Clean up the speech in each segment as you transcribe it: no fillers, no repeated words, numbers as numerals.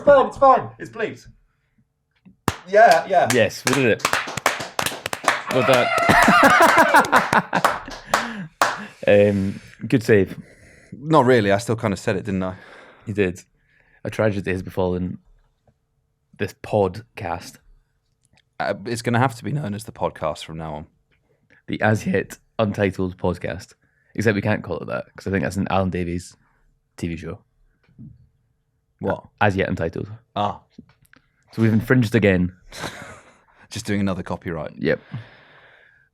It's fine. It's bleeps. Yeah. Yes, we did it. Well done. Good save. Not really. I still kind of said it, didn't I? You did. A tragedy has befallen this podcast. It's going to have to be known as the podcast from now on. The as yet untitled podcast. Except we can't call it that because I think that's an Alan Davies TV show. What? As yet untitled. Ah. So we've infringed again. Just doing another copyright. Yep.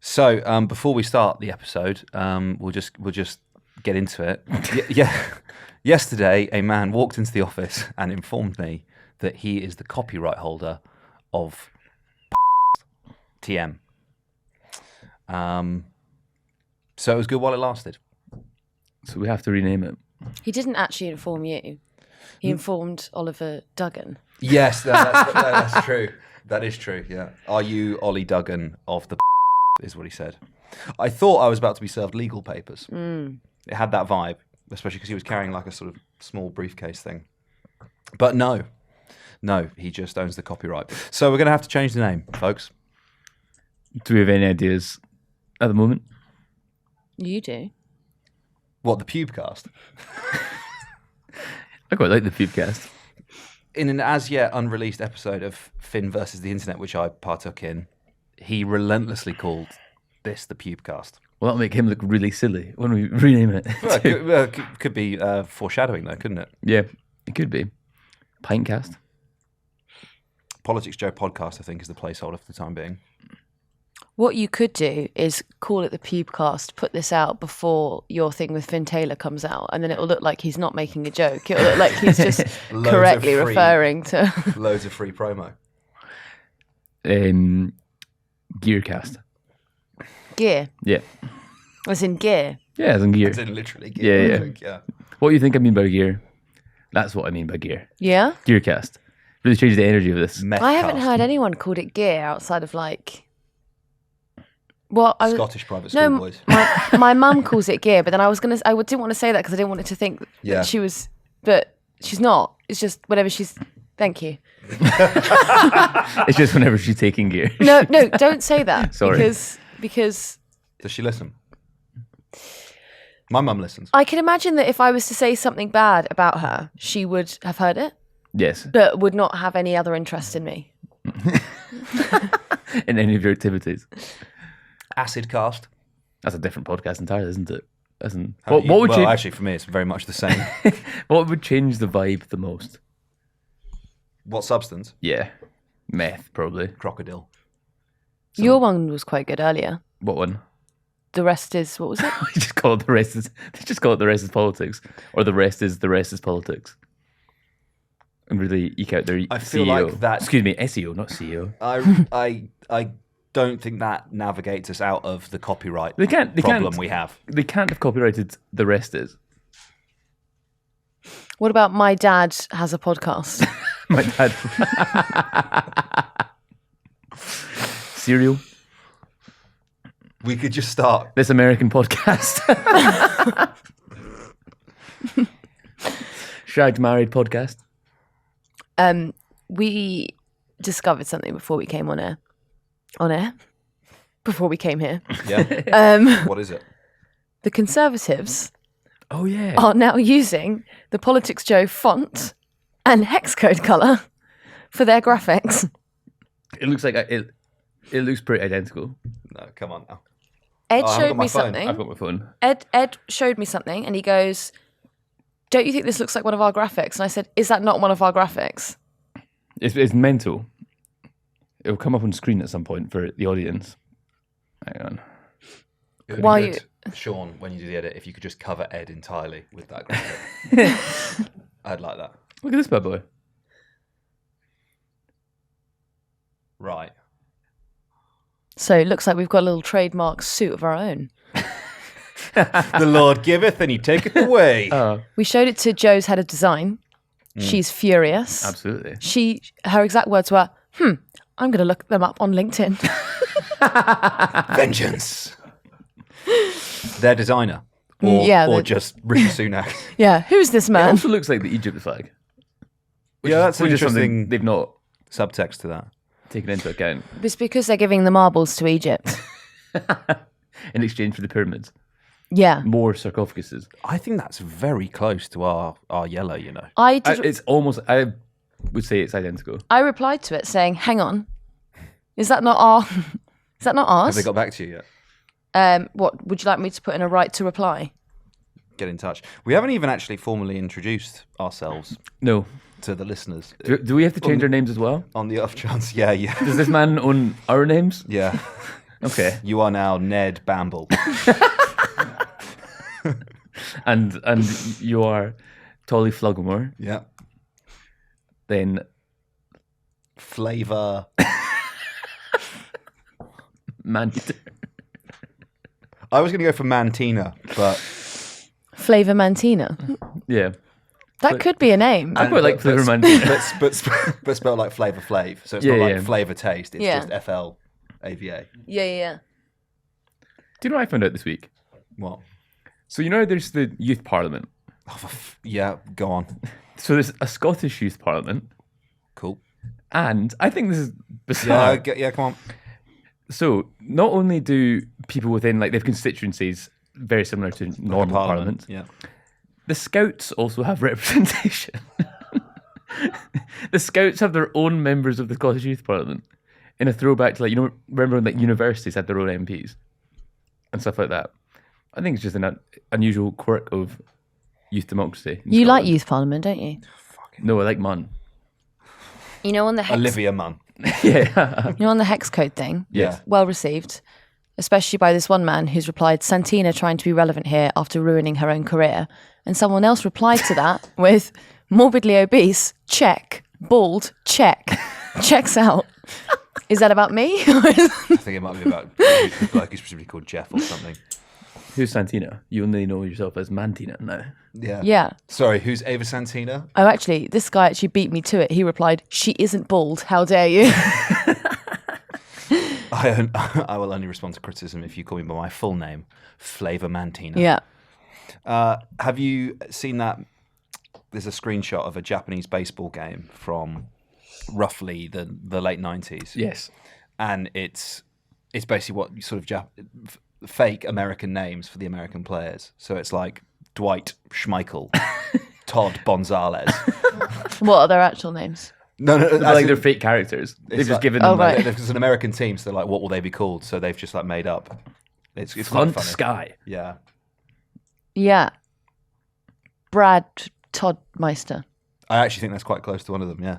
So before we start the episode, we'll just get into it. Yeah. Yesterday, a man walked into the office and informed me that he is the copyright holder of TM. So it was good while it lasted. So we have to rename it. He didn't actually inform you. He informed Oliver Duggan. Yes, that's true. That is true, yeah. Are you Ollie Duggan of the is what he said. I thought I was about to be served legal papers. It had that vibe, especially because he was carrying like a sort of small briefcase thing. But no, he just owns the copyright. So we're going to have to change the name, folks. Do we have any ideas at the moment? You do. What, the Pubecast? I quite like the Pubecast. In an as yet unreleased episode of Finn versus the Internet, which I partook in, he relentlessly called this the Pubecast. Well, that'll make him look really silly when we rename it. Well, could be foreshadowing though, couldn't it? Yeah, it could be. Pintcast. PoliticsJOE podcast, I think, is the placeholder for the time being. What you could do is call it the Pubecast, put this out before your thing with Finn Taylor comes out, and then it'll look like he's not making a joke. It'll look like he's just correctly referring to... Loads of free promo. Gearcast. Gear? Yeah. As in gear? Yeah, as in gear. As in literally gear. Yeah. I think, yeah. What do you think I mean by gear? That's what I mean by gear. Yeah? Gearcast. Really change the energy of this. Methcast. I haven't heard anyone called it gear outside of like... Well, Scottish private school boys. My mum calls it gear, but then I didn't want to say that because I didn't want it to think that she was, but she's not. It's just whenever she's. Thank you. It's just whenever she's taking gear. No, don't say that. Sorry. Because. Does she listen? My mum listens. I can imagine that if I was to say something bad about her, she would have heard it. Yes. But would not have any other interest in me. In any of your activities. Acid cast. That's a different podcast entirely, isn't it? Actually, for me, it's very much the same. What would change the vibe the most? What substance? Yeah. Meth, probably. Crocodile. Your one was quite good earlier. What one? The rest is, what was it? They just call it the rest is politics. Or the rest is politics. And really eke out their I feel CEO. like that... Excuse me, SEO, not CEO. I don't think that navigates us out of the copyright we have. They can't have copyrighted the rest is. What about my dad has a podcast? My dad. Serial. We could just start. This American podcast. Shagged Married podcast. We discovered something before we came on air. Before we came here. Yeah. What is it? The Conservatives are now using the PoliticsJOE font and hex code colour for their graphics. It looks like it looks pretty identical. No, come on now. Ed showed me something. I've got my phone. Ed showed me something and he goes, "Don't you think this looks like one of our graphics?" And I said, "Is that not one of our graphics?" It's mental. It'll come up on screen at some point for the audience. Hang on. It would be good, Sean, when you do the edit, if you could just cover Ed entirely with that graphic. I'd like that. Look at this bad boy. Right. So it looks like we've got a little trademark suit of our own. The Lord giveth and he taketh away. We showed it to Joe's head of design. She's furious. Absolutely. Her exact words were, I'm going to look them up on LinkedIn. Vengeance. Their designer. Or just Rishi Sunak. Yeah, who's this It man? also looks like the Egypt flag. Yeah, that's an which is something interesting they've not subtext to that. taken into account It's because they're giving the marbles to Egypt. in exchange for the pyramids. Yeah. More sarcophaguses. I think that's very close to our yellow, you know. I did. It's almost, I would say it's identical. I replied to it saying, "Hang on, is that not our? Is that not ours? Have they got back to you yet? What would you like me to put in a right to reply?" Get in touch. We haven't even actually formally introduced ourselves No. to the listeners. Do we have to change our names as well? On the off chance, yeah. Does this man own our names? Yeah. Okay. You are now Ned Bamble. And you are Tolly Flugmore. Yeah. Then Flavor. Maneater. I was going to go for Mantina, but Flavor Mantina. Yeah. That could be a name. I quite like Flavor but, Maneater. but spelled like Flavor Flav. So it's Yeah, not like yeah. Flavor Taste. It's Yeah. just FLAVA. Yeah. Do you know what I found out this week? What? So you know there's the youth parliament. Oh, yeah, go on. So there's a Scottish youth parliament, Cool. and I think this is bizarre. Yeah, come on. So not only do people within like they have constituencies very similar to normal parliaments, Yeah. the Scouts also have representation. The Scouts have their own members of the Scottish Youth Parliament in a throwback to like remember when like universities had their own MPs and stuff like that. I think it's just an unusual quirk of youth democracy. in You like Scotland. youth parliament, don't you? No, I like Mun. You know on the hex, Olivia Munn. Yeah. you know on the hex code thing. Yeah. Well received, especially by this one man who's replied, "Santina trying to be relevant here after ruining her own career," and someone else replied to that with, "Morbidly obese, check. Bald, check. Checks out." Is that about me? I think it might be about like he's specifically called Jeff or something. Who's Santina? You only know yourself as Mantina now. Yeah. Yeah. Sorry, who's Ava Santina? Oh, actually, this guy actually beat me to it. He replied, "She isn't bald. How dare you?" I will only respond to criticism if you call me by my full name, Flavor Mantina. Yeah. Have you seen that? There's a screenshot of a Japanese baseball game from roughly the late 90s. Yes. And it's basically what sort of fake American names for the American players. So it's like Dwight Schmeichel, Todd Gonzalez. What are their actual names? No, Like they're fake characters. They've just like- given Oh, them right. like It's an American team, so they're like, what will they be called? So they've just like made up. It's quite Front funny. Sky. Yeah. Yeah. Brad Toddmeister. I actually think that's quite close to one of them, yeah.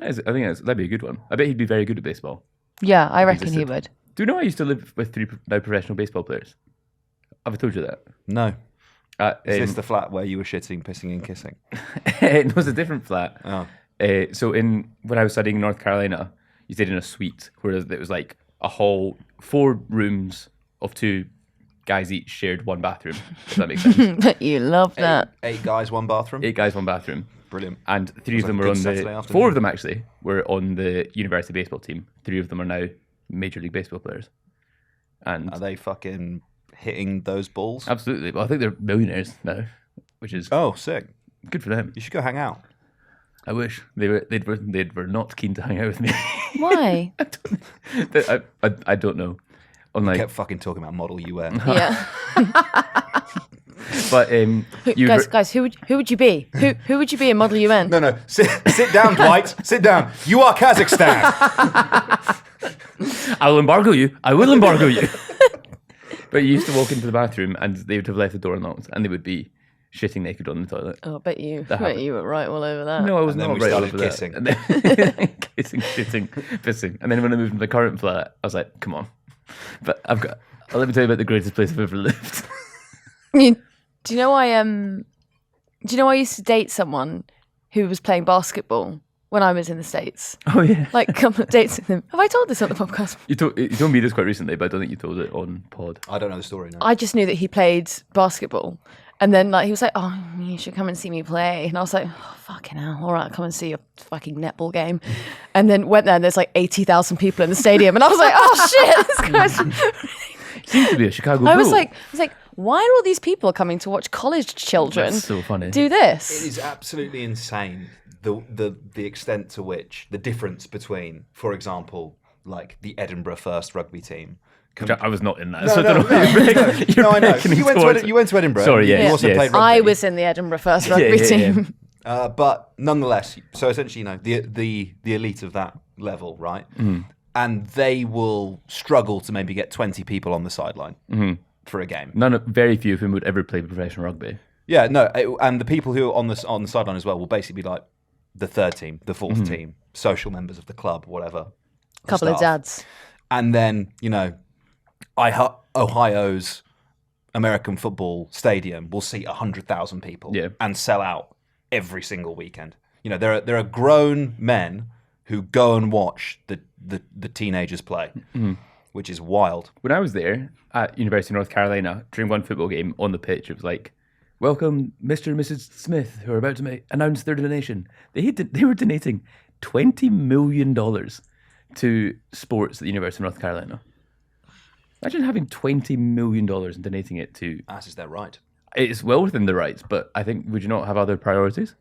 I think that'd be a good one. I bet he'd be very good at baseball. Yeah, I reckon he existed. would. Do you know I used to live with 3 now professional baseball players? Have I told you that? No. Is this Um, the flat where you were shitting, pissing and kissing? it was a different flat. Oh. So when I was studying in North Carolina, you stayed in a suite where it was like a hall, 4 rooms of 2 guys each shared 1 bathroom, if that makes sense. But you love that. 8 guys, 1 bathroom? 8 guys, 1 bathroom. Brilliant. And 3 of like them a were good on Saturday the... afternoon. 4 of them actually were on the university baseball team. 3 of them are now Major League Baseball players. And Are they fucking hitting those balls? absolutely. Well, I think they're millionaires now, which is Oh, sick. good for them. You should go hang out. I wish they were not keen to hang out with me. Why? I don't know. Unlike, Kept fucking talking about Model UN. Yeah. but Guys, who would you be? Who would you be in Model UN? No. Sit down, Dwight. Sit down. You are Kazakhstan. I will embargo you. I will embargo you. But you used to walk into the bathroom and they would have left the door unlocked and they would be shitting naked on the toilet. Oh, I bet you happened. were right all over that. No, I was And then not we right started over that. kissing. And then, kissing, shitting, pissing. And then when I moved into the current flat, I was like, come on. But let me tell you about the greatest place I've ever lived. Do you know I used to date someone who was playing basketball when I was in the States? Oh, yeah. Like a couple of dates with him. Have I told this on the podcast? You told me this quite recently, but I don't think you told it on pod. I don't know the story now. I just knew that he played basketball. And then like he was like, "Oh, you should come and see me play." And I was like, "Oh, fucking hell. All right, I'll come and see your fucking netball game." And then went there and there's like 80,000 people in the stadium. And I was like, "Oh shit, this guy's..." Seems to be a Chicago I was Bull. like, why are all these people coming to watch college children That's so funny. do this? It is absolutely insane the extent to which the difference between, for example, like the Edinburgh first rugby team. Which I was not in that. No, so I don't know. no, I know. You went to Edinburgh. Sorry, yes, You also yes. played rugby. I was in the Edinburgh first rugby team. But nonetheless, so essentially, the elite of that level, right? And they will struggle to maybe get 20 people on the sideline for a game. Very few of whom would ever play professional rugby. Yeah, no, and the people who are on the sideline as well will basically be like the third team, the fourth team, social members of the club, whatever. Couple of dads. And then, Ohio's American football stadium will seat 100,000 people and sell out every single weekend. There are grown men who go and watch the teenagers play, which is wild. When I was there at University of North Carolina, during one football game on the pitch, it was like, welcome Mr. and Mrs. Smith, who are about to announce their donation. They were donating $20 million to sports at the University of North Carolina. Imagine having $20 million and donating it to... As is their right. It's well within the rights, but I think, would you not have other priorities?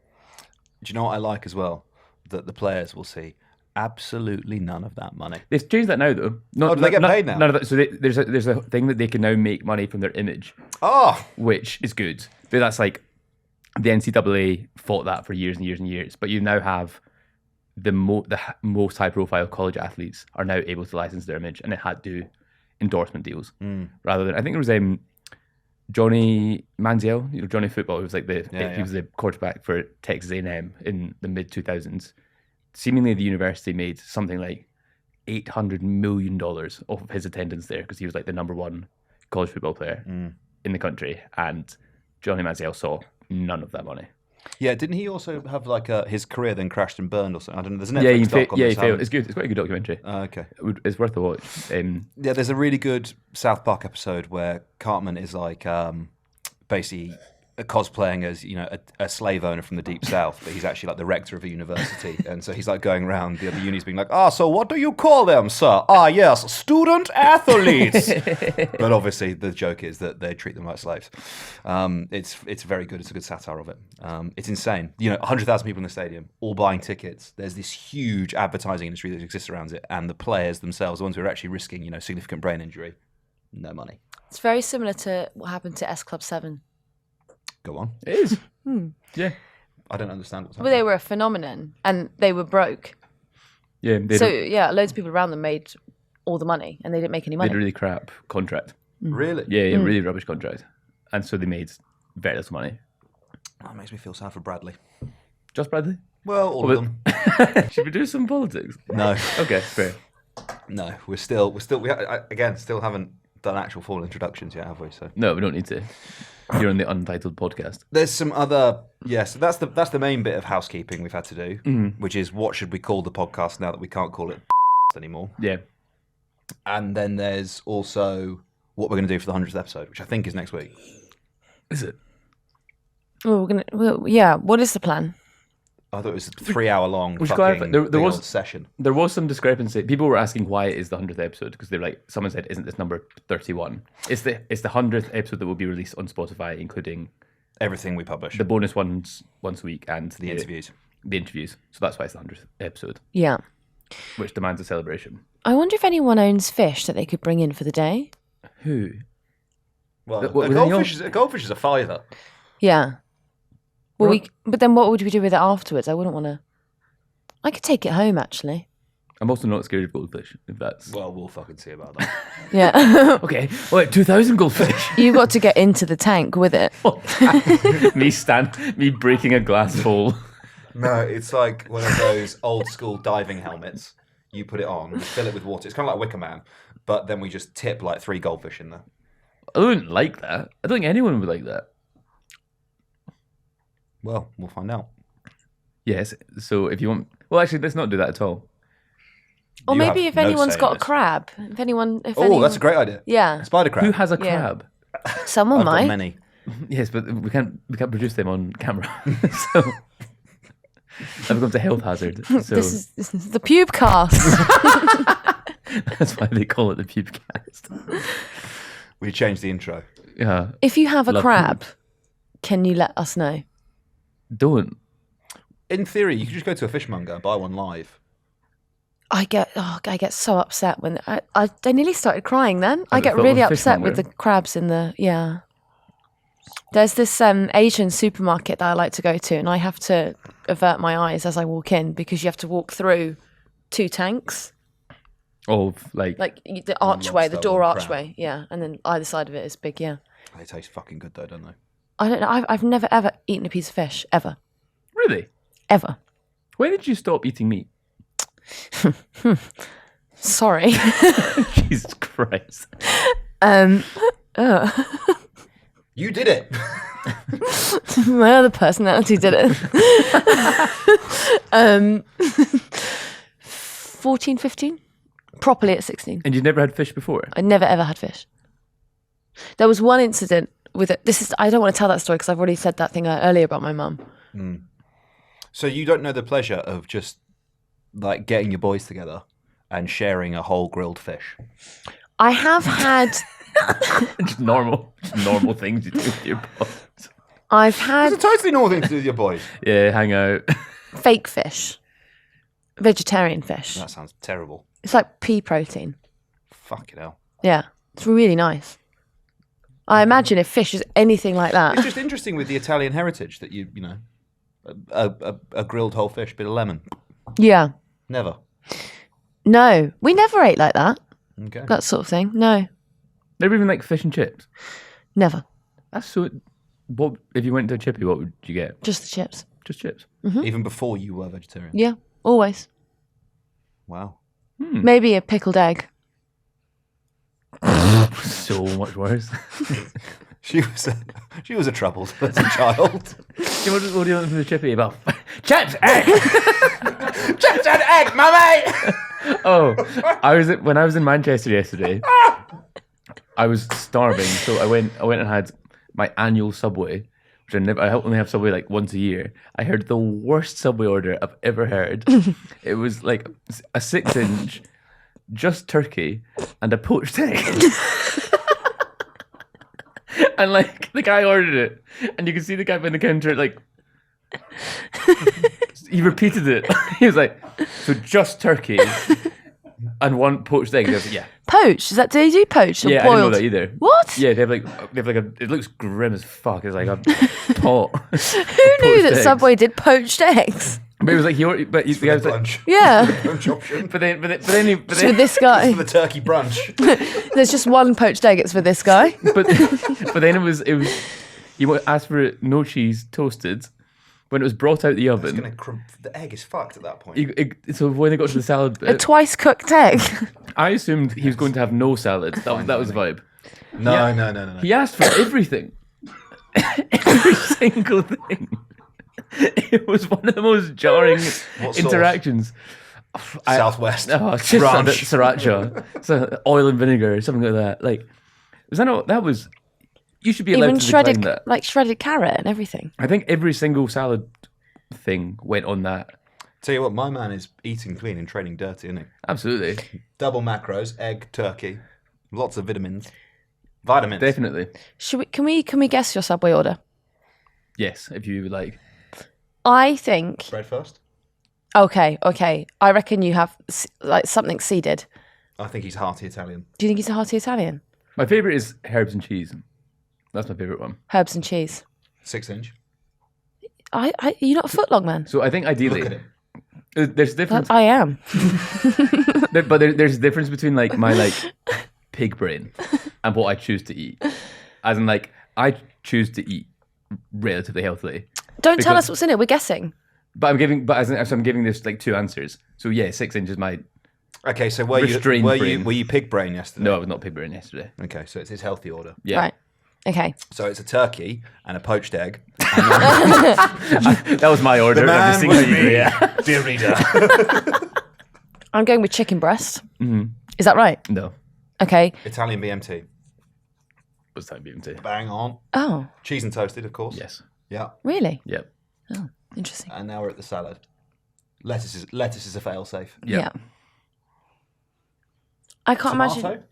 Do you know what I like as well? That the players will see absolutely none of that money. They've changed that now, though. Do they get paid now? None of that. So there's a thing that they can now make money from their image. Which is good. But that's like the NCAA fought that for years and years and years. But you now have the most high-profile college athletes are now able to license their image, and it had to do endorsement deals rather than. I think there was Johnny Manziel, Johnny Football, who was like he was the quarterback for Texas A&M in the mid 2000s. Seemingly, the university made something like $800 million off of his attendance there because he was like the number one college football player in the country, and Johnny Manziel saw none of that money. Yeah, didn't he also have like his career then crashed and burned or something? I don't know. There's a Netflix doc on this. He failed. It's good. It's quite a good documentary. Okay, it's worth a watch. Yeah, there's a really good South Park episode where Cartman is like basically cosplaying as a slave owner from the deep south, but he's actually like the rector of a university, and so he's like going around the other unis being like, so what do you call them, sir? Yes, student athletes. But obviously the joke is that they treat them like slaves. It's very good. It's a good satire of it. It's insane. 100,000 people in the stadium, all buying tickets. There's this huge advertising industry that exists around it, and the players themselves, the ones who are actually risking significant brain injury, no money. It's very similar to what happened to S Club 7. Go on. It is. Yeah. I don't understand what's Well, happening. they were a phenomenon and they were broke. Yeah. Loads of people around them made all the money and they didn't make any They money. had a really crap contract. Really? Yeah, really rubbish contract. And so they made very little money. That makes me feel sad for Bradley. Just Bradley? Well, all of them. Should we do some politics? No. Okay, fair. No, we still haven't done actual full introductions yet, have we? So No, we don't need to. You're on the Untitled podcast. there's some other, so that's the main bit of housekeeping we've had to do, which is what should we call the podcast now that we can't call it anymore. Yeah. And then there's also what we're going to do for the 100th episode, which I think is next week. Is it? What is the plan? I thought it was a 3-hour long should fucking clarify, there was- old session. There was some discrepancy. People were asking why it is the 100th episode because they're like, someone said, "Isn't this number 31?" It's the 100th episode that will be released on Spotify, including Everything we publish. the bonus ones once a week and The interviews. The interviews. So that's why it's the 100th episode, Yeah. which demands a celebration. I wonder if anyone owns fish that they could bring in for the day. Who? Well, What- a goldfish is a $5. Yeah. Well, Right. but then what would we do with it afterwards? I wouldn't want to. I could take it home, actually. I'm also not scared of goldfish, if that's... Well, we'll fucking see about that. Yeah. Okay, wait, 2,000 goldfish? You got to get into the tank with it. me breaking a glass bowl. No, it's like one of those old school diving helmets. You put it on, you fill it with water. It's kind of like Wicker Man, but then we just tip like 3 goldfish in there. I wouldn't like that. I don't think anyone would like that. Well, we'll find out. Yes, so if you want... Well, actually, let's not do that at all. Or You maybe have if no anyone's say in got a this. crab. If anyone... That's a great idea. Yeah. Spider crab. Who has a Yeah. crab? Someone I've got might. many. Yes, but we can't produce them on camera. So that becomes a health hazard. So This is the pube cast. that's why they call it the pubecast. We changed the intro. Yeah. If you have a Love crab, can you let us know? Don't. In theory, you could just go to a fishmonger and buy one live. I get so upset when I nearly started crying then. I At the get thought of really a upset with the fishmonger? crabs in the, yeah. There's this Asian supermarket that I like to go to, and I have to avert my eyes as I walk in because you have to walk through 2 tanks. Of like The archway, the lobster door or crab. archway, yeah. And then either side of it is big, yeah. They taste fucking good though, don't they? I don't know. I've never ever eaten a piece of fish, ever. really. Ever. When did you stop eating meat? Sorry. Jesus Christ. You did it. My other personality did it. 14, 15? Properly at 16. And you'd never had fish before? I never ever had fish. There was one incident with it. I don't want to tell that story because I've already said that thing earlier about my mum. So you don't know the pleasure of just like getting your boys together and sharing a whole grilled fish. I have had Just normal things you do with your boys. I've had It's a totally normal thing to do with your boys. Yeah, hang out. fake fish. Vegetarian fish. That sounds terrible. It's like pea protein. Fucking hell. Yeah. It's really nice. I imagine if fish is anything like It's that. just interesting with the Italian heritage that you know, a grilled whole fish, bit of lemon. Yeah. Never. No. We never ate like that. Okay. That sort of thing. No. Never even like fish and chips. Never. That's so. What if you went to a chippy? What would you get? Just the chips. Just chips. Even before you were vegetarian. Yeah. Always. Wow. Maybe a pickled egg. So much worse. She was a troubled as a child. What do you want from the chippy about? Chips, egg. Chips and egg, mummy. Oh, when I was in Manchester yesterday. I was starving, so I went and had my annual Subway, which I only have Subway like once a year. I heard the worst Subway order I've ever heard. It was like a 6-inch, just turkey and a poached egg. And like the guy ordered it, and you can see the guy behind the counter like he repeated it. He was like, "So just turkey and one poached egg." I was like, "Yeah, Poached? Do they do poached or yeah." boiled? I didn't know that either. What? Yeah, they have like a. It looks grim as fuck. It's like a pot. Who knew that Subway did poached eggs? But it was like the guy was like, Brunch. Yeah. Brunch option. but then It's for this guy. For the turkey brunch. There's just one poached egg. It's for this guy. but then it was you asked for it no cheese toasted. When it was brought out the oven, The egg is fucked at that point. so when they got to the salad A bit, twice cooked egg. I assumed he was going to have no salad. That was the vibe. No. He asked for everything, every single thing. It was one of the most jarring What interactions. Southwest. It's just Ranch. sriracha, so oil and vinegar, something like that. Like, was that not? That was. You should be allowed Even to decline shredded, that. like shredded carrot and everything. I think every single salad thing went on that. Tell you what, my man is eating clean and training dirty, isn't he? Absolutely, Double macros, egg, turkey, lots of vitamins. Vitamins. definitely. Can we guess your Subway order? Yes, if you would like. I think. Bread first. Okay. I reckon you have like something seeded. I think he's hearty Italian. Do you think he's a hearty Italian? My favorite is herbs and cheese. That's my favorite one. Herbs and cheese. 6-inch. You're not a footlong man. So I think ideally, Look at him. there's a difference. I am. There's a difference between like my like pig brain and what I choose to eat. As in, like I choose to eat relatively healthily. Don't tell Because- us what's in it. We're guessing. So I'm giving this like 2 answers. So yeah, 6-inch is my. Okay, so were Restrained brain. you pig brain yesterday? No, I was not pig brain yesterday. Okay, so it's his healthy order. Yeah, Right. Okay. So it's a turkey and a poached egg. that was my order. I'm just seeing how you do it, yeah. dear reader. I'm going with chicken breast. Mm-hmm. Is that right? No, Okay. Italian BMT. what's time BMT? Bang on. Oh, Cheese and toasted, of course. Yes. Yeah. really? Yep. Oh, interesting. And now we're at the salad. Lettuce is a fail-safe. Yeah. I can't imagine. Tomato?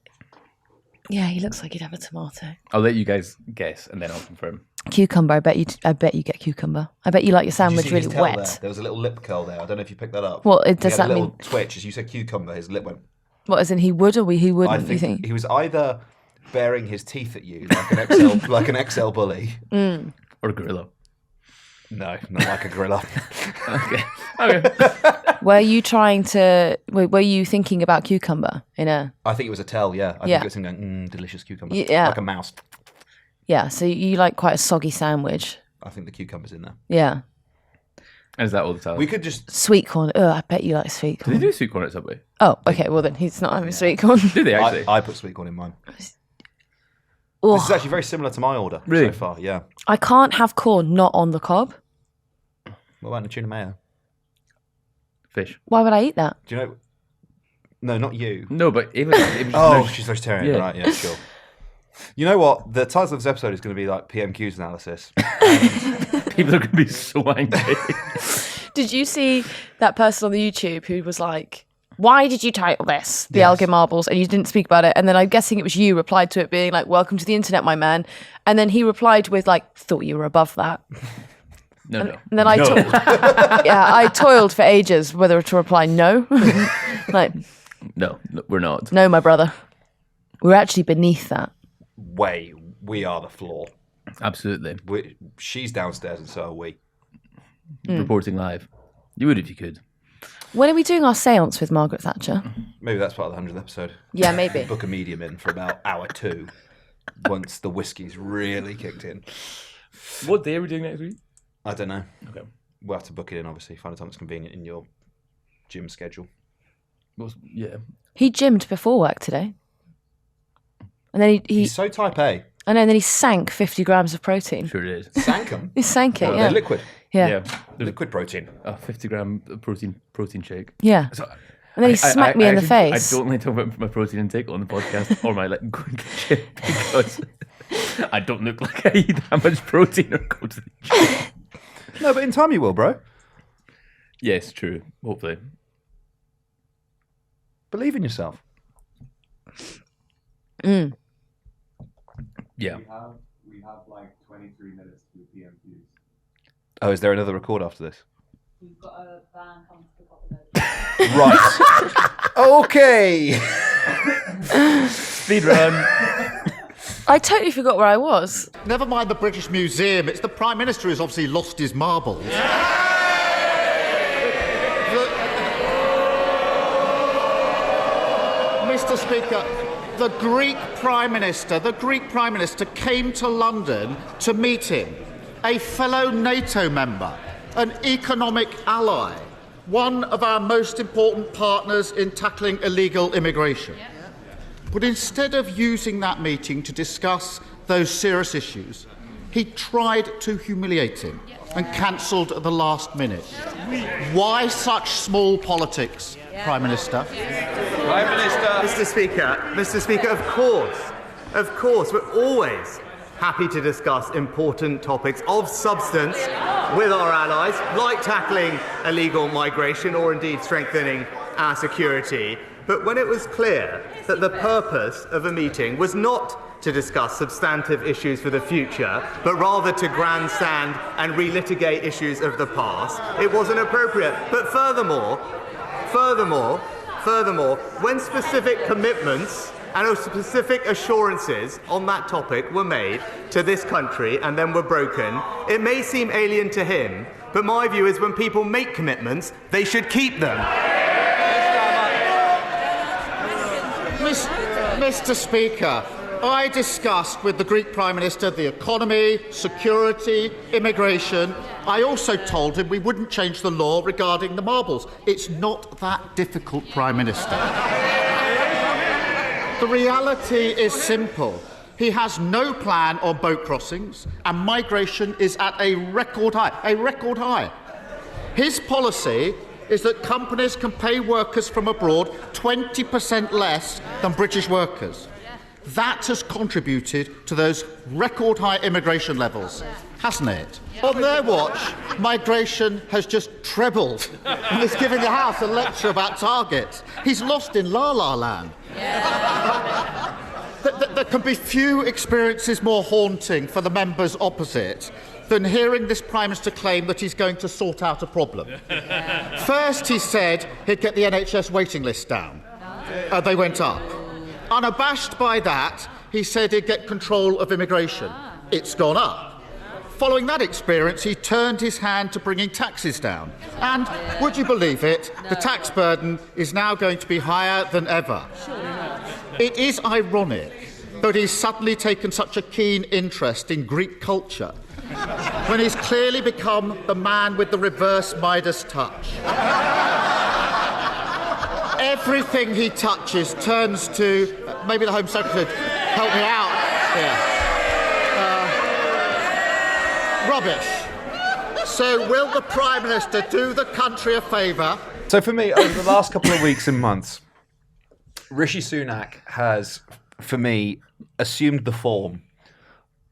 Yeah, he looks like he'd have a tomato. I'll let you guys guess, and then I'll confirm. Cucumber. I bet you get cucumber. I bet you like your Did you sandwich see his really tail wet. there? There was a little lip curl there. I don't know if you picked that up. Well, He does had that a little mean twitch as you said cucumber? His lip went. what? As in he would or he wouldn't? I You think think? he was either baring his teeth at you like an XL bully. Or gorilla. No, not like a gorilla. Okay. Were you thinking about cucumber in a? I think it was a tell. Yeah, I Yeah. think it was him going delicious cucumber. Yeah. Like a mouse. Yeah, so you like quite a soggy sandwich. I think the cucumber's in there. Yeah, And is that all the time? We could just. sweet corn. Oh, I bet you like sweet Do corn. they do sweet corn at Subway? Oh, okay. Well then he's not having sweet corn. Do they actually? I put sweet corn in mine. Ugh. This is actually very similar to my order Really? so far. Yeah. I can't have corn not on the cob. What about the tuna mayo? Fish. Why would I eat that? Do you know? No, not you. No, but it was Oh, she's vegetarian, Yeah. right? Yeah, sure. You know what? The title of this episode is going to be like PMQs analysis. people are going to be so angry. Did you see that person on the YouTube who was like, why did you title this The Yes. Elgin Marbles? And you didn't speak about it. And then I'm guessing it was you replied to it being like, welcome to the internet, my man. And then he replied with like, thought you were above that. No. And then I, No. I toiled for ages whether to reply no. Like, No, we're not. no, my brother. We're actually beneath that. We are the floor. Absolutely. She's downstairs and so are we. Reporting live. You would if you could. When are we doing our seance with Margaret Thatcher? Maybe that's part of the 100th episode. Yeah, maybe. Book a medium in for about hour 2 once the whiskey's really kicked in. What day are we doing next week? I don't know. Okay. We'll have to book it in, obviously. Find a time that's convenient in your gym schedule. Yeah. He gymmed before work today. And then he He's so type A. I know, and then he sank 50 grams of protein. Sure it is. Sank 'em. He sank it, Well, yeah. they're liquid. Yeah. There's Liquid protein. a 50-gram protein shake. Yeah. So, And then he smacked me in the actually- face. I don't like talking about my protein intake on the podcast or my like going to the gym because I don't look like I eat that much protein or go to the gym. No, but in time you will, bro. Yes, true. Hopefully. Believe in yourself. Yeah. We have like 23 minutes to do PMQs. Oh, is there another record after this? We've got a van coming to pick up the Right. Okay. Speed run. I totally forgot where I was. Never mind the British Museum, it's the Prime Minister who's obviously lost his marbles. Mr. Speaker, the Greek Prime Minister came to London to meet him, a fellow NATO member, an economic ally, one of our most important partners in tackling illegal immigration. But instead of using that meeting to discuss those serious issues, he tried to humiliate him and cancelled at the last minute. Why such small politics, Prime Minister? Prime Minister. Mr. Speaker, of course, we're always happy to discuss important topics of substance with our allies, like tackling illegal migration or indeed strengthening our security. But when it was clear that the purpose of a meeting was not to discuss substantive issues for the future, but rather to grandstand and relitigate issues of the past, it wasn't appropriate. But furthermore, when specific commitments and specific assurances on that topic were made to this country and then were broken, it may seem alien to him, but my view is when people make commitments, they should keep them. Mr. Speaker, I discussed with the Greek Prime Minister the economy, security, immigration. I also told him we wouldn't change the law regarding the marbles. It's not that difficult, Prime Minister. The reality is simple. He has no plan on boat crossings, and migration is at a record high. His policy is that companies can pay workers from abroad 20% less than British workers. That has contributed to those record high immigration levels, hasn't it? On their watch, migration has just trebled. And he's giving the House a lecture about targets. He's lost in La La Land. there can be few experiences more haunting for the members opposite than hearing this Prime Minister claim that he's going to sort out a problem. First, he said he'd get the NHS waiting list down. They went up. Unabashed by that, he said he'd get control of immigration. It's gone up. Following that experience, he turned his hand to bringing taxes down. And, would you believe it, the tax burden is now going to be higher than ever. It is ironic that he's suddenly taken such a keen interest in Greek culture when he's clearly become the man with the reverse Midas touch. Everything he touches turns to... maybe the Home Secretary could help me out here. Rubbish. So will the Prime Minister do the country a favour? So for me, over the last couple of weeks and months, Rishi Sunak has, for me, assumed the form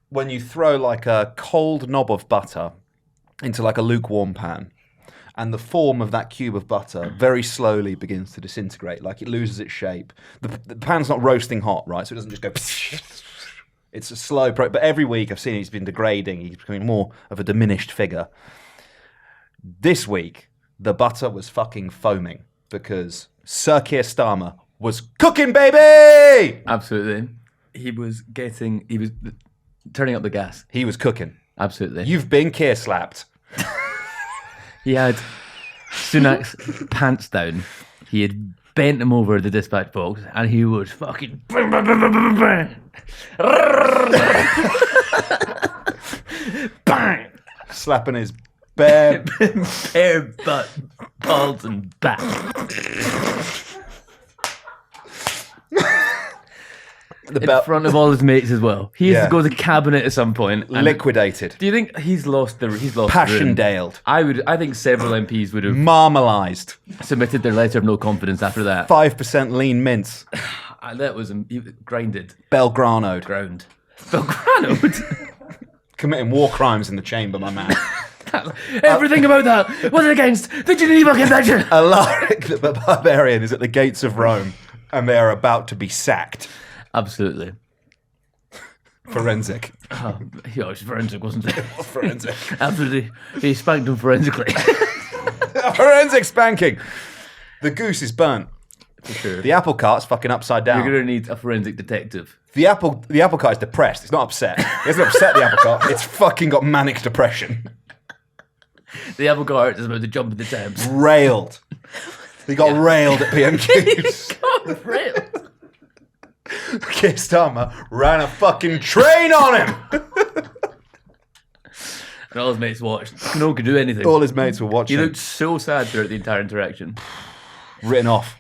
when you throw like a cold knob of butter into like a lukewarm pan, and the form of that cube of butter very slowly begins to disintegrate, like it loses its shape. The pan's not roasting hot, right? So it doesn't just go... It's a slow but every week I've seen he's been degrading. He's becoming more of a diminished figure. This week, the butter was fucking foaming because Sir Keir Starmer was cooking, baby! Absolutely. He was turning up the gas. He was cooking. Absolutely. You've been Keir slapped. He had Sunak's pants down. He had bent him over the dispatch box, and he was fucking... bang! Slapping his bare... bare butt, balls and back. In front of all his mates as well. He has to go to the cabinet at some point. Liquidated. Do you think he's lost the Passchendaeled. I think several MPs would have marmalised. Submitted their letter of no confidence after that. 5% lean mince. That was grinded. Belgrano'd. Ground. Belgrano'd? Committing war crimes in the chamber, my man. Everything about that was against the Geneva Convention. Alaric the Barbarian is at the gates of Rome, and they are about to be sacked. Absolutely. Forensic. Oh, yeah, it was forensic, wasn't it? Forensic. Absolutely. He spanked him forensically. Forensic spanking. The goose is burnt. For sure. The apple cart's fucking upside down. You're going to need a forensic detective. The apple cart is depressed. It's not upset. It hasn't upset the apple cart. It's fucking got manic depression. The apple cart is about to jump in the Thames. Railed. He got railed at PMQs. He got railed. Keir Starmer ran a fucking train on him. And all his mates watched. No one could do anything. All his mates were watching. He looked so sad throughout the entire interaction. Written off.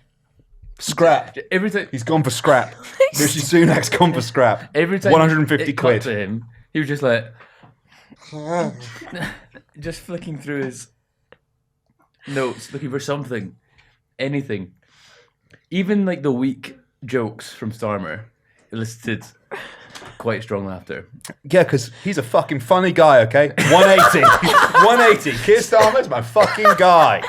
Scrap. Every time he's gone for scrap. Rishi Sunak's gone for scrap. Every time 150 it quid. cut to him, he was just like, just flicking through his notes, looking for something, anything. Even like the weak jokes from Starmer elicited quite strong laughter. Yeah, because he's a fucking funny guy, okay? 180. 180. Keir Starmer's my fucking guy.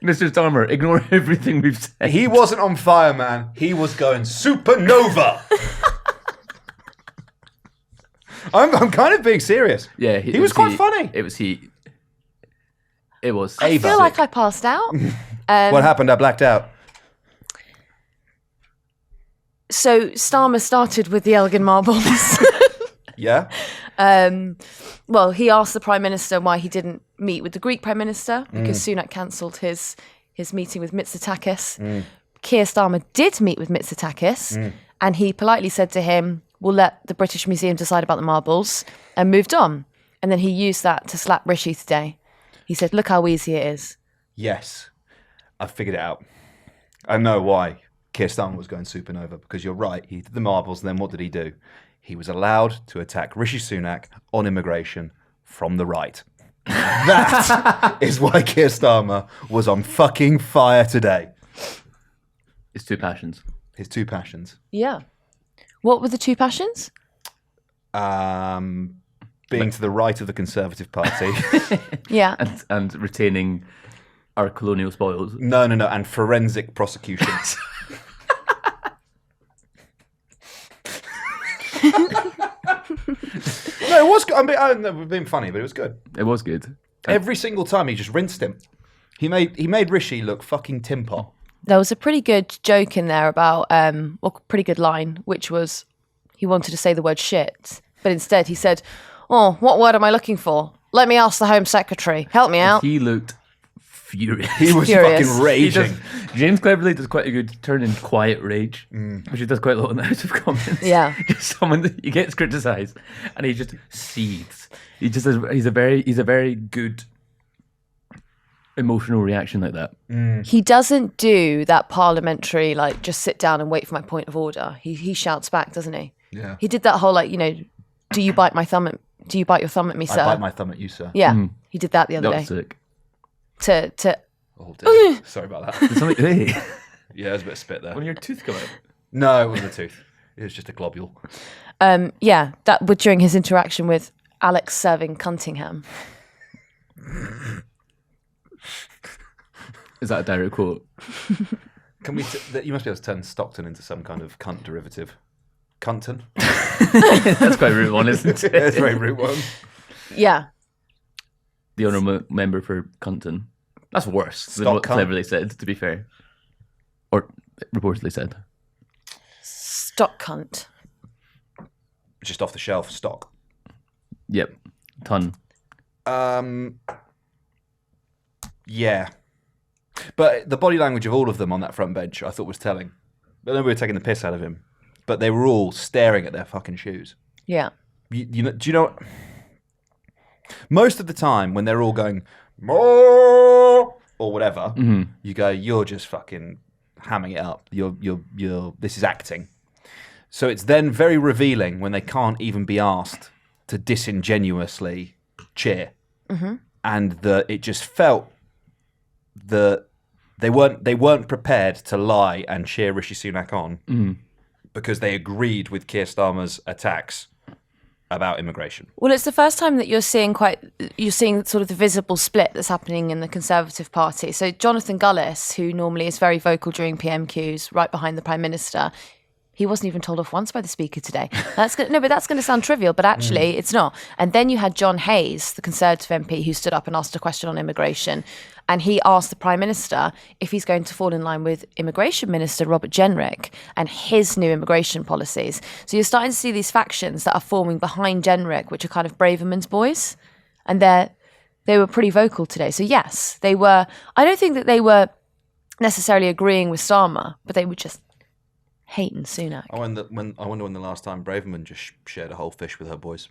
Mr. Starmer, ignore everything we've said. He wasn't on fire, man. He was going supernova. I'm kind of being serious. Yeah, he was quite funny. It was he. It was. I feel like I passed out. What happened? I blacked out. So Starmer started with the Elgin marbles. Yeah. Well, he asked the Prime Minister why he didn't meet with the Greek Prime Minister because Sunak cancelled his meeting with Mitsotakis. Keir Starmer did meet with Mitsotakis and he politely said to him, we'll let the British Museum decide about the marbles, and moved on. And then he used that to slap Rishi today. He said, look how easy it is. Yes. I figured it out. I know why Keir Starmer was going supernova, because you're right. He did the marbles, and then what did he do? He was allowed to attack Rishi Sunak on immigration from the right. That is why Keir Starmer was on fucking fire today. His two passions. His two passions. Yeah. What were the two passions? Being to the right of the Conservative Party. Yeah. And retaining our colonial spoils. No. And forensic prosecutions. No, it was good. I mean, we've been funny, but it was good. It was good. Every single time he just rinsed him. He made Rishi look fucking tin pot. There was a pretty good joke in there about, pretty good line, which was he wanted to say the word shit, but instead he said, "Oh, what word am I looking for? Let me ask the Home Secretary. Help me out." He looked furious. He was Furious. fucking raging. James cleverly does quite a good turn in quiet rage, which he does quite a lot in the House of Commons. Yeah. Just someone that he gets criticised and he just seethes. He's a very good emotional reaction like that. He doesn't do that parliamentary, like, just sit down and wait for my point of order. He shouts back, doesn't he? Yeah. He did that whole, like, do you bite your thumb at me, sir? I bite my thumb at you, sir. Yeah. He did that the That other was day. sick. To Oh, dear. Sorry about that. Did something, hey, Yeah, there's a bit of spit there. when your tooth come out. No, it wasn't a tooth. It was just a globule. that was during his interaction with Alex serving Cuntingham. Is that a direct quote? Can we? You must be able to turn Stockton into some kind of cunt derivative. Cunton. That's quite a rude one, isn't it? That's a very rude one. Yeah. The honourable member for Cunton. That's worse than Stock what cunt. cleverly said, to be fair. Or reportedly said. Stock cunt. Just off the shelf stock. Yep. Ton. Yeah. But the body language of all of them on that front bench, I thought was telling. I know we were taking the piss out of him, but they were all staring at their fucking shoes. Yeah. You know? Do you know? Most of the time, when they're all going "More" or whatever, you go, "You're just fucking hamming it up. You're. This is acting." So it's then very revealing when they can't even be asked to disingenuously cheer, and it just felt that they weren't prepared to lie and cheer Rishi Sunak on because they agreed with Keir Starmer's attacks about immigration. Well, it's the first time that you're seeing sort of the visible split that's happening in the Conservative Party. So Jonathan Gullis, who normally is very vocal during PMQs, right behind the Prime Minister, he wasn't even told off once by the Speaker today. But that's going to sound trivial, but actually it's not. And then you had John Hayes, the Conservative MP, who stood up and asked a question on immigration. And he asked the Prime Minister if he's going to fall in line with Immigration Minister Robert Jenrick and his new immigration policies. So you're starting to see these factions that are forming behind Jenrick, which are kind of Braverman's boys. And they were pretty vocal today. So yes, they were. I don't think that they were necessarily agreeing with Starmer, but they were just hating Sunak. I wonder when the last time Braverman just shared a whole fish with her boys.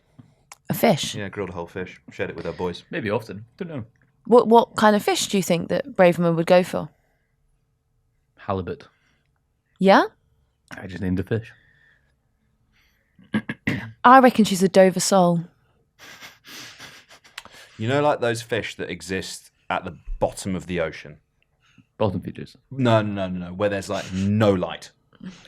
A fish. Yeah, grilled a whole fish, shared it with her boys. Maybe often. Don't know. What kind of fish do you think that Braverman would go for? Halibut. Yeah? I just named a fish. I reckon she's a Dover sole. You know, like those fish that exist at the bottom of the ocean. Bottom features. No, where there's like no light.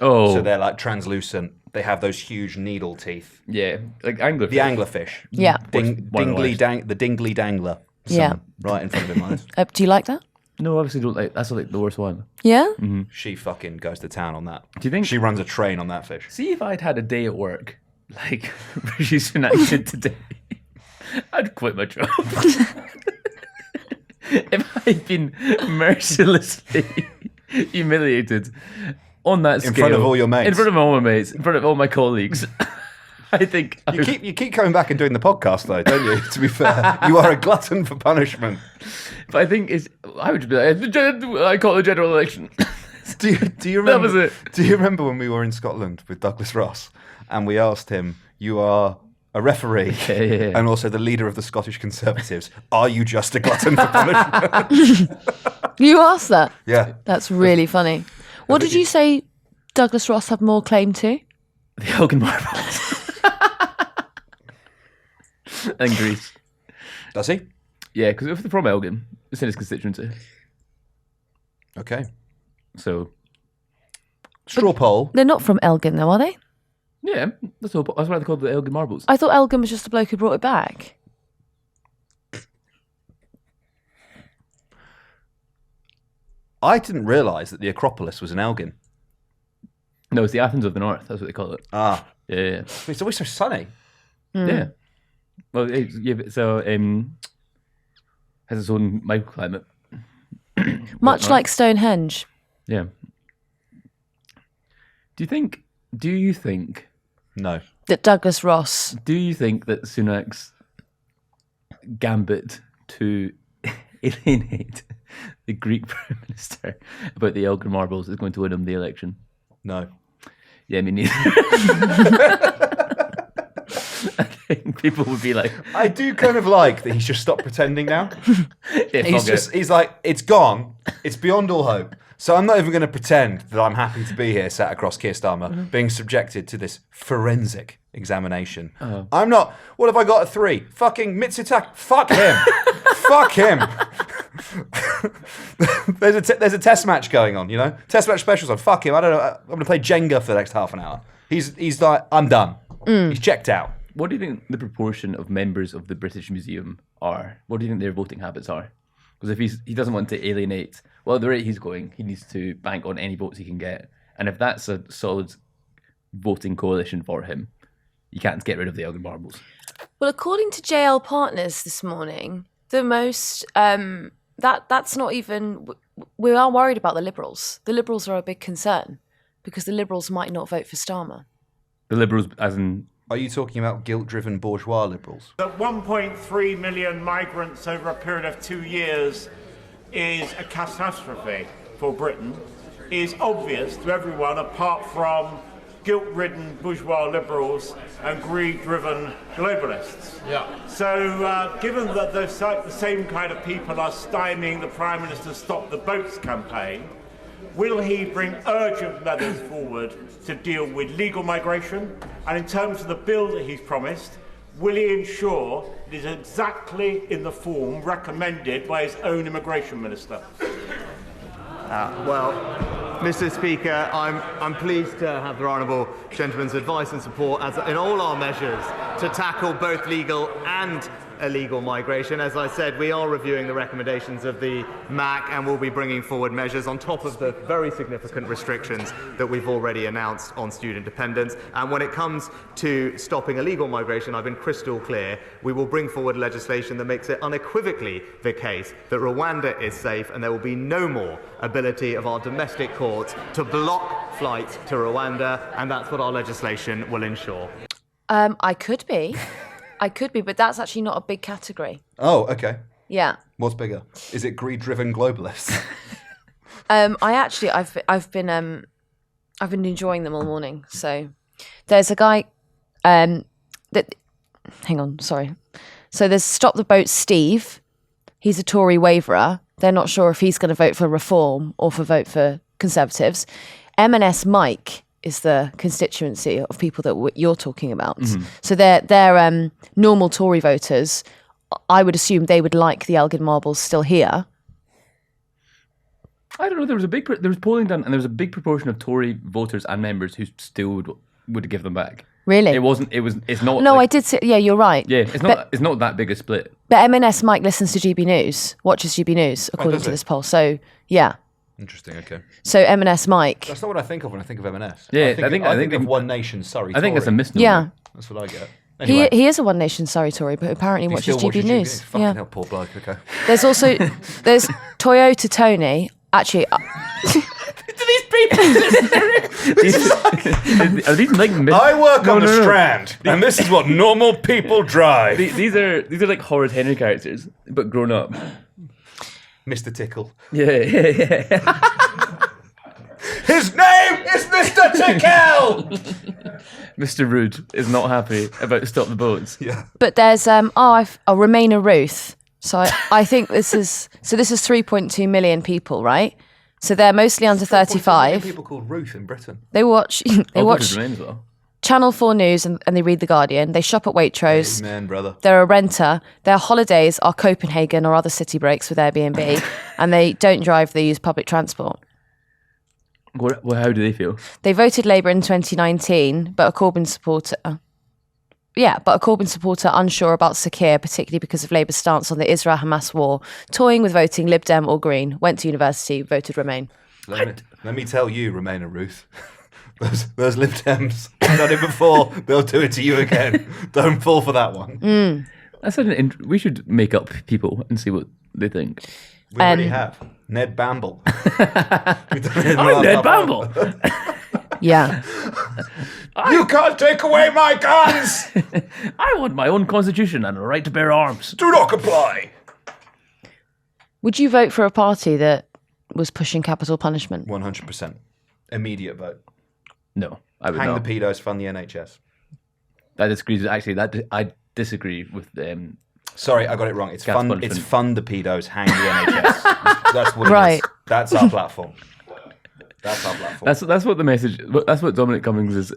Oh. So they're like translucent. They have those huge needle teeth. Yeah. Like anglerfish. The anglerfish. Yeah. The dingly dangler. Yeah. Someone right in front of him like this. Do you like that? No, obviously don't like. That's like the worst one. Yeah? She fucking goes to town on that. Do you think- she runs a train on that fish? See if I'd had a day at work like Rishi Sunak did today, I'd quit my job. If I'd been mercilessly humiliated on that scale, In front of all your mates. in front of all my mates, in front of all my colleagues, I think You keep coming back and doing the podcast though, don't you? To be fair, you are a glutton for punishment. But I think I would just be like, I call it a general election. Do you remember? That was it. Do you remember when we were in Scotland with Douglas Ross and we asked him, "You are a referee Yeah. and also the leader of the Scottish Conservatives. Are you just a glutton for punishment?" You asked that? Yeah. That's really funny. What did you say Douglas Ross had more claim to? The Elgin Marbles. And Greece. Does he? Yeah, because if they're from Elgin, it's in his constituency. Okay. So, Straw poll. They're not from Elgin, though, are they? yeah, that's why they called the Elgin Marbles. I thought Elgin was just a bloke who brought it back. I didn't realise that the Acropolis was in Elgin. No, it's the Athens of the North. That's what they call it. Ah, Yeah. it's always so sunny. Yeah. Well, so has its own microclimate. Much like Stonehenge. Yeah. Do you think No. That Douglas Ross. Do you think that Sunak's gambit to alienate the Greek Prime Minister about the Elgin Marbles is going to win him the election? No. Yeah, me neither. I think people would be like, I do kind of like that he's just stopped pretending now. He's like, it's gone. It's beyond all hope. So I'm not even going to pretend that I'm happy to be here sat across Keir Starmer being subjected to this forensic examination. I'm not. What have I got at 3? Fucking Mitsotak. Fuck him. Fuck him. There's a test match going on, you know? Test match specials on. Fuck him. I don't know. I'm going to play Jenga for the next half an hour. He's like, I'm done. He's checked out. what do you think the proportion of members of the British Museum are? What do you think their voting habits are? Because if he doesn't want to alienate, well, at the rate he's going, he needs to bank on any votes he can get. And if that's a solid voting coalition for him, you can't get rid of the Elgin Marbles. Well, according to JL Partners this morning, the most that's not even. We are worried about the Liberals. The Liberals are a big concern because the Liberals might not vote for Starmer. The Liberals, as in. Are you talking about guilt-driven bourgeois Liberals? That 1.3 million migrants over a period of 2 years is a catastrophe for Britain is obvious to everyone apart from guilt-ridden bourgeois liberals and greed-driven globalists. Yeah. So given that the same kind of people are stymieing the Prime Minister's Stop the Boats campaign, will he bring urgent measures forward to deal with legal migration? And in terms of the bill that he's promised, will he ensure it is exactly in the form recommended by his own immigration minister? Well, Mr. Speaker, I'm pleased to have the honourable gentleman's advice and support as in all our measures to tackle both legal and illegal migration. As I said, we are reviewing the recommendations of the MAC and will be bringing forward measures on top of the very significant restrictions that we've already announced on student dependence. And when it comes to stopping illegal migration, I've been crystal clear. We will bring forward legislation that makes it unequivocally the case that Rwanda is safe and there will be no more ability of our domestic courts to block flights to Rwanda, and that's what our legislation will ensure. I could be, but that's actually not a big category. Oh, okay. Yeah. What's bigger? Is it greed-driven globalists? I've been enjoying them all morning. So there's a guy hang on, sorry. So there's Stop the Boat Steve. He's a Tory waverer. They're not sure if he's going to vote for Reform or vote for Conservatives. M&S Mike is the constituency of people that you're talking about. Mm-hmm. So they're normal Tory voters. I would assume they would like the Elgin Marbles still here. I don't know. There was polling done, and there was a big proportion of Tory voters and members who still would give them back. Really? It's not. No, I did say. Yeah, you're right. Yeah, it's not that big a split. But M&S Mike listens to GB News, watches GB News, according to this poll. So yeah. Interesting. Okay. So M&S Mike. That's not what I think of when I think of M&S. Yeah, I think of One Nation. Sorry, I think it's a misnomer. Yeah. That's what I get. Anyway. He is a One Nation sorry Tory, but apparently watches GB News. Fucking hell, poor bloke. Okay. There's Toyota Tony. Actually, do these people are these like I work on the Strand, and this is what normal people drive. These are like Horrid Henry characters, but grown up. Mr. Tickle. Yeah. His name is Mr. Tickle. Mr. Rude is not happy about Stop the Boats. Yeah. But there's Remainer Ruth. So I think this is 3.2 million people, right? So they're mostly under 35. People called Ruth in Britain. They watch Well. Channel 4 News and they read The Guardian. They shop at Waitrose. Amen, brother. They're a renter. Their holidays are Copenhagen or other city breaks with Airbnb. And they don't drive, they use public transport. Well, how do they feel? They voted Labour in 2019, but a Corbyn supporter unsure about Sir Keir, particularly because of Labour's stance on the Israel-Hamas war, toying with voting Lib Dem or Green, went to university, voted Remain. Let me tell you, Remainer Ruth, Those Lib Dems done it before. They'll do it to you again. Don't fall for that one. We should make up people and see what they think. We already have. Ned Bamble. I'm Ned Bamble. Yeah. You can't take away my guns! I want my own constitution and a right to bear arms. Do not comply! Would you vote for a party that was pushing capital punishment? 100%. Immediate vote. No, I would Hang not. the pedos, fund the NHS. I disagree. Actually, I disagree with Sorry, I got it wrong. It's Capital fund. punishment. It's fund the pedos, hang the NHS. That's what it Right. is. That's our platform. That's our platform. That's what the message. That's what Dominic Cummings is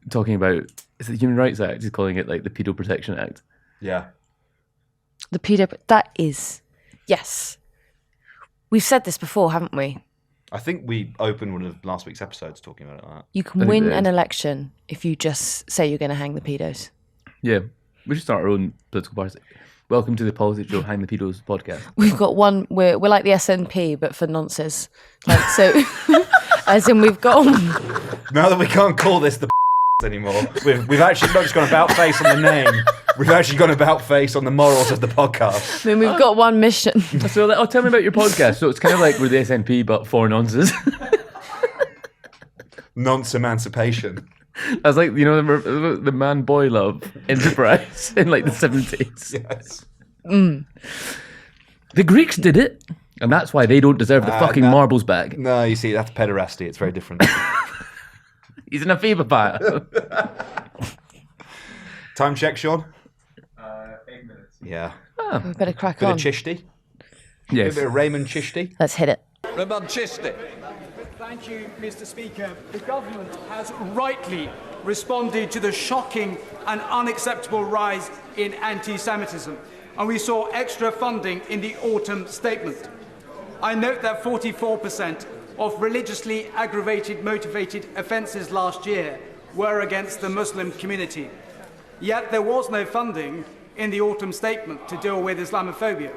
talking about. Is it the Human Rights Act? He's calling it like the Pedo Protection Act. Yeah. The pedo. That is. Yes. We've said this before, haven't we? I think we opened one of last week's episodes talking about it like that. You can I think win it an is. election if you just say you're going to hang the pedos. Yeah, we should start our own political party. Welcome to the PoliticsJOE Hang the Pedos podcast. We've got one. We're like the SNP, but for nonsense. Like so, as in we've got. Now that we can't call this the anymore, we've actually not just gone about face on the name. We've actually gone about face on the morals of the podcast. I mean, we've got one mission. So, tell me about your podcast. So it's kind of like we're the SNP, but for nonsense. Nonce emancipation. I was like, the man-boy love enterprise in like the 70s. Yes. The Greeks did it, and that's why they don't deserve the fucking no. marbles back. No, you see, that's pederasty. It's very different. He's an amphibiophilia. Time check, Sean. 8 minutes. Yeah. We better crack Bit on. of Chishti. Yes. Bit of Raymond Chishti. Let's hit it. Thank you, Mr. Speaker. The government has rightly responded to the shocking and unacceptable rise in anti-Semitism, and we saw extra funding in the autumn statement. I note that 44% of religiously aggravated motivated offences last year were against the Muslim community. Yet there was no funding in the autumn statement to deal with Islamophobia.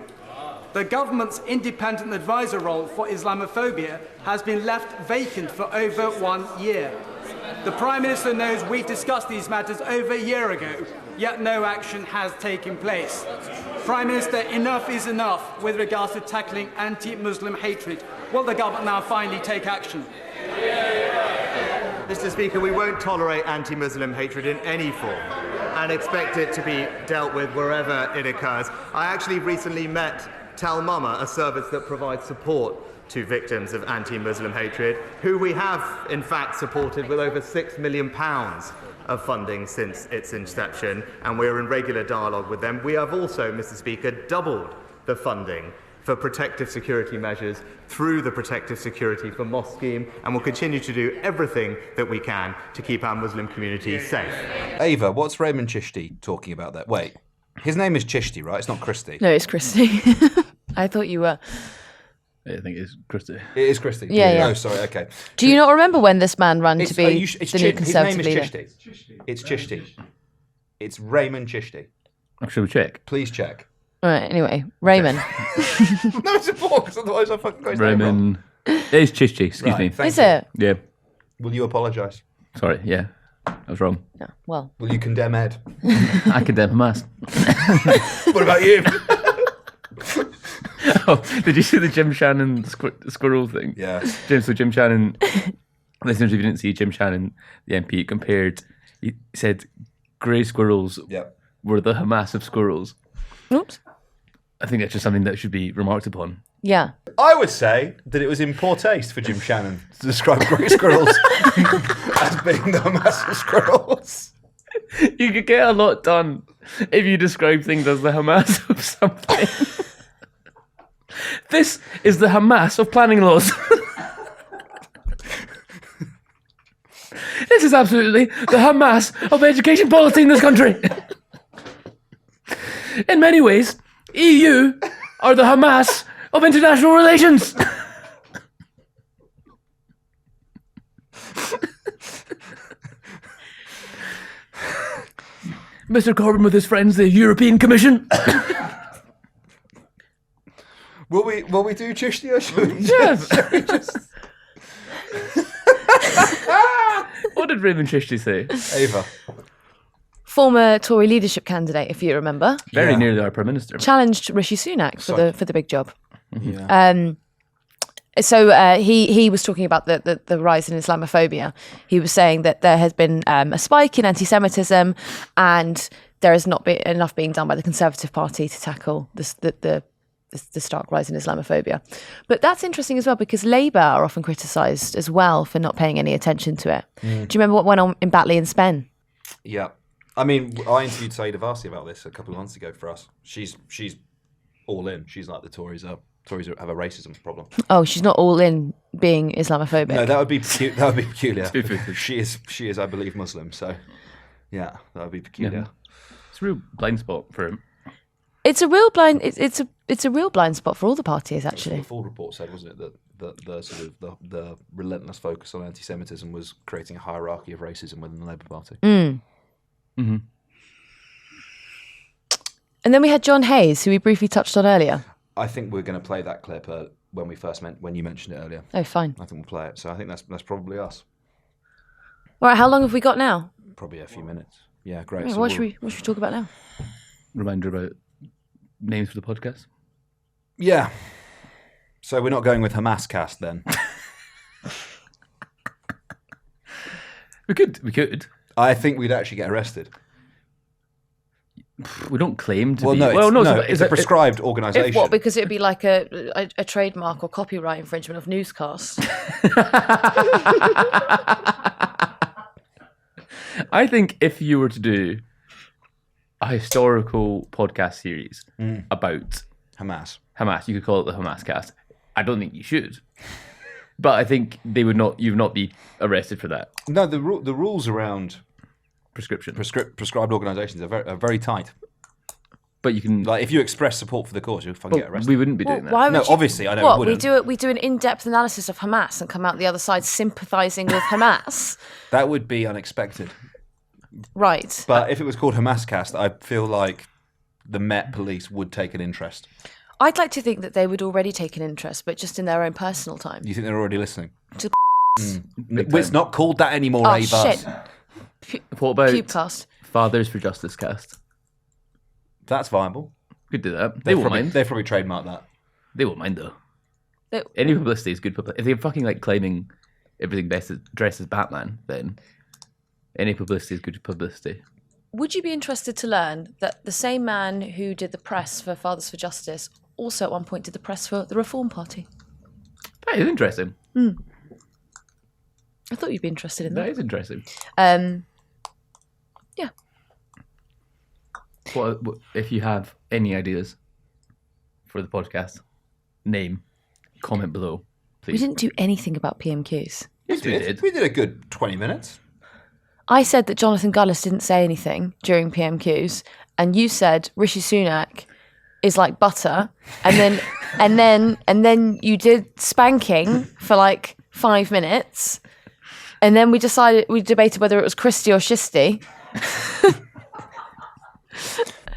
The government's independent advisor role for Islamophobia has been left vacant for over 1 year. The Prime Minister knows we discussed these matters over a year ago, yet no action has taken place. Prime Minister, enough is enough with regards to tackling anti-Muslim hatred. Will the government now finally take action? Mr. Speaker, we won't tolerate anti-Muslim hatred in any form and expect it to be dealt with wherever it occurs. I actually recently met Tal Mama, a service that provides support to victims of anti-Muslim hatred, who we have, in fact, supported with over £6 million of funding since its inception, and we're in regular dialogue with them. We have also, Mr. Speaker, doubled the funding for protective security measures through the Protective Security for Mosque scheme, and will continue to do everything that we can to keep our Muslim community safe. Ava, what's Raymond Chishti talking about there? Wait, his name is Chishti, right? It's not Christie. No, it's Christy. I thought you were. I think it's Christie. It is Christie. Yeah. Oh, sorry, okay. Do you not remember when this man ran to be the new his Conservative name is leader? Chishti. It's Chishti. It's Raymond Chishti. Should we check? Please check. All right, anyway, Raymond. No, it's important, because otherwise I fucking got his name wrong. Raymond. It is Chishti, excuse me. Thank Is you. it? Yeah. Will you apologise? Sorry, yeah. I was wrong. No, well, Will you condemn Ed? I condemn Hamas. What about you? Oh, did you see the Jim Shannon squirrel thing? Yeah. Jim Shannon, listeners, if you didn't see Jim Shannon, the MP, he said grey squirrels Yep. were the Hamas of squirrels. oops. I think that's just something that should be remarked upon. Yeah. I would say that it was in poor taste for Jim Shannon to describe grey squirrels as being the Hamas of squirrels. You could get a lot done if you describe things as the Hamas of something. This is the Hamas of planning laws. This is absolutely the Hamas of education policy in this country. In many ways, EU are the Hamas of international relations. Mr. Corbyn with his friends, the European Commission. Will we do Chishti or should we Yes. What did Raymond Trishti say? Ava. Former Tory leadership candidate, if you remember, Very nearly our Prime Minister. challenged Rishi Sunak for the big job. Yeah. So he was talking about the rise in Islamophobia. He was saying that there has been a spike in anti-Semitism, and there has not been enough being done by the Conservative Party to tackle the stark rise in Islamophobia. But that's interesting as well, because Labour are often criticised as well for not paying any attention to it. Do you remember what went on in Batley and Spen? Yeah. I mean, I interviewed Saida Varsi about this a couple of months ago for us. She's all in. She's like the Tories have a racism problem. Oh, she's not all in being Islamophobic. No, that would be peculiar. she is, I believe, Muslim. So, yeah, that would be peculiar. Yeah. It's a real blind spot for him. It's a real blind. It's a real blind spot for all the parties, actually. The Ford report said, wasn't it, that the sort of the relentless focus on anti-Semitism was creating a hierarchy of racism within the Labour Party. Mm-hmm. And then we had John Hayes, who we briefly touched on earlier. I think we're going to play that clip when you mentioned it earlier. Oh, fine. I think we'll play it. So I think that's probably us. All right, how long have we got now? Probably a few minutes. Yeah, great. Right, So what should we talk about now? Reminder about names for the podcast. Yeah. So we're not going with Hamas cast then. We could. I think we'd actually get arrested. We don't claim to Well, be. no, it's a prescribed organisation. What? Because it'd be like a trademark or copyright infringement of newscasts. I think if you were to do a historical podcast series about Hamas, you could call it the Hamas cast. I don't think you should. But I think you would not be arrested for that. No, the rules around prescribed organisations are very tight. But you can, like, if you express support for the cause, you'll fucking get arrested. We wouldn't be doing that. Why would obviously, I know. What we wouldn't. we do an in-depth analysis of Hamas and come out the other side sympathising with Hamas. That would be unexpected. Right. But if it was called Hamas cast, I feel like the Met Police would take an interest. I'd like to think that they would already take an interest, but just in their own personal time. You think they're already listening? It's not called that anymore, Oh, Ava. shit. What about Pubecast. Fathers for Justice cast? That's viable. Could do that. They won't mind. They've probably trademarked that. They won't mind though. Any publicity is good publicity. If they're fucking like claiming everything dressed as Batman, then any publicity is good publicity. Would you be interested to learn that the same man who did the press for Fathers for Justice also at one point did the press for the Reform Party? That is interesting. I thought you'd be interested in that. That is interesting. Yeah. What if you have any ideas for the podcast? Name, comment below, please. We didn't do anything about PMQs. Yes, we did. We did a good 20 minutes. I said that Jonathan Gullis didn't say anything during PMQs, and you said Rishi Sunak is like butter, and then you did spanking for like 5 minutes, and then we debated whether it was Christie or Shisty.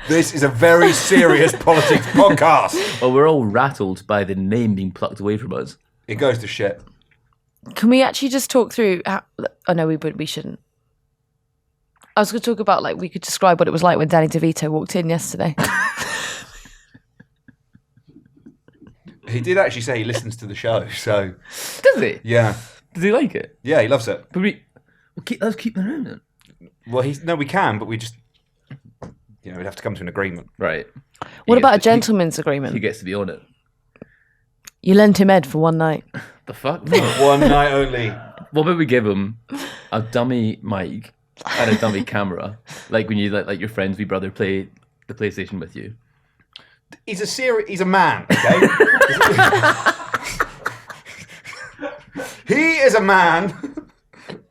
This is a very serious politics podcast. Well, we're all rattled by the name being plucked away from us. It goes to shit. Can we actually just talk through how... Oh, no, we shouldn't. I was going to talk about, like, we could describe what it was like when Danny DeVito walked in yesterday. He did actually say he listens to the show, so... Does he? Yeah. Does he like it? Yeah, he loves it. But let's keep them around then. Well, we can, but we just... we'd have to come to an agreement. Right. What about a gentleman's agreement? He gets to be on it. You lent him Ed for one night. The fuck? No. One night only. What about we give him a dummy mic and a dummy camera, like when you let your friends, wee brother, play the PlayStation with you? He's a man, okay? He is a man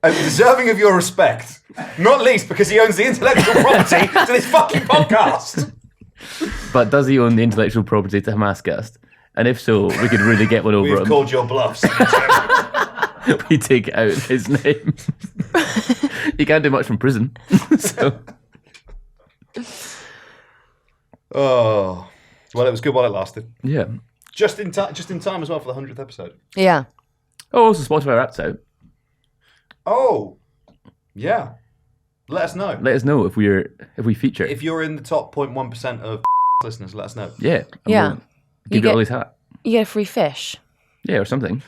deserving of your respect, not least because he owns the intellectual property to this fucking podcast. But does he own the intellectual property to Hamascast? And if so, we could really get one over him. We've called your bluffs. We take out his name. He can't do much from prison. So. Oh, well, it was good while it lasted. Yeah. Just in time as well for the 100th episode. Yeah. Oh, also Spotify Wrapped out. Oh, Yeah. Let us know. Let us know if we feature. If you're in the top 0.1% of listeners, let us know. Yeah. And Yeah. we'll give you Ollie's hat. You get a free fish. Yeah, or something.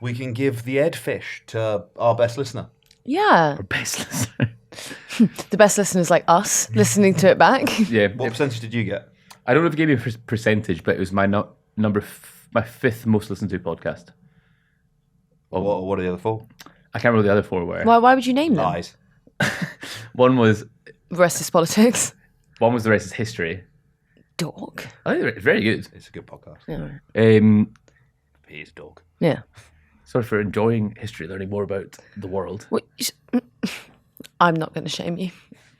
We can give the Ed fish to our best listener. Yeah. Or best listener. The best listeners like us listening to it back. Yeah. What percentage did you get? I don't know if it gave me a percentage, but it was my my fifth most listened to podcast. What are the other four? I can't remember the other four were. Why would you name them? Lies. One was The rest is politics. The Rest is History. Dog. I think it's very good. It's a good podcast. Yeah. He's a dog. Yeah. Sorry for enjoying history, learning more about the world. I'm not going to shame you.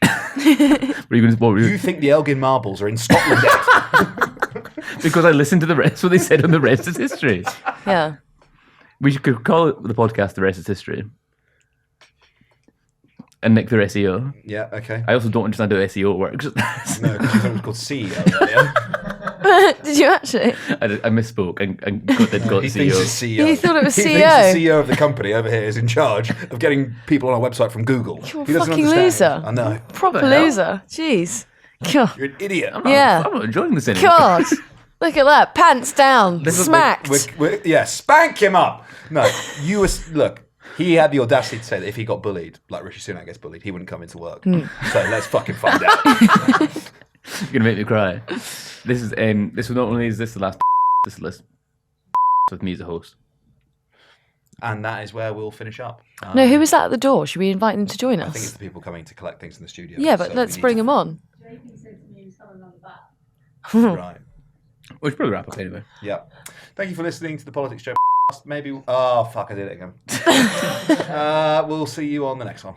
What were you You think the Elgin Marbles are in Scotland? Because I listened to the rest, what they said on The Rest is History. Yeah. We could call it the podcast The Rest is History. And Nick their SEO. Yeah, okay. I also don't understand how SEO works. No, because you thought it was called CEO earlier. Did you actually? I misspoke and got He CEO. thinks he's CEO. He thought it was He CEO. thinks the CEO of the company over here is in charge of getting people on our website from Google. You're a He doesn't fucking understand. loser. I know. Proper the hell? loser. Jeez. God. You're an idiot. Yeah. I'm not enjoying this anymore. God. Look at that. Pants down. Smacked. Yeah, spank him up. No, you were... Look, he had the audacity to say that if he got bullied, like Rishi Sunak gets bullied, he wouldn't come into work. So let's fucking find out. You're gonna make me cry. This is this was not only is this the last this is the list with me as a host. And that is where we'll finish up. No, who was that at the door? Should we invite them to join I think it's us? the people coming to collect things in the studio. Yeah, but so let's we need bring to- them on. Right. We should probably wrap up anyway. Yeah. Thank you for listening to the Politics Joe. Maybe... Oh, fuck, I did it again. We'll see you on the next one.